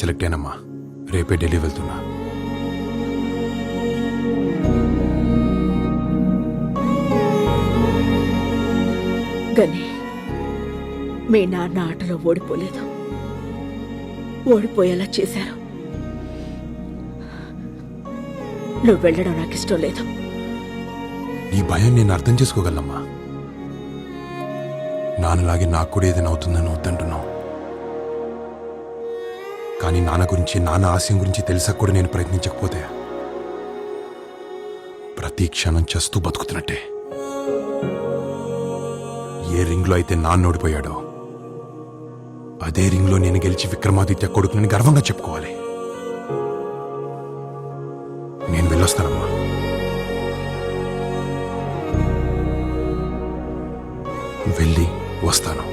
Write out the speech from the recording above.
Select అయినమ్మా. రేపే ఢిల్లీ వెళ్తున్నా. గని మీ నాన్న ఆటలో ఓడిపోలేదు, ఓడిపోయేలా చేశారు. నువ్వు వెళ్ళడం నాకు ఇష్టం లేదు. నీ భయం నేను అర్థం చేసుకోగలనమ్మా. నాన్నలాగే నాకు కూడా ఏదైనా అవుతుందని వద్దంటున్నావు. కానీ నాన్న గురించి, నాన్న ఆశయం గురించి తెలిసా కూడా నేను ప్రయత్నించకపోతే ప్రతి క్షణం చేస్తూ బతుకుతున్నట్టే. ఏ రింగ్లో అయితే నాన్న ఓడిపోయాడో అదే రింగ్లో నేను గెలిచి విక్రమాదిత్య కొడుకుని గర్వంగా చెప్పుకోవాలి. నేను వెళ్ళొస్తానమ్మా. వెళ్ళి వస్తాను.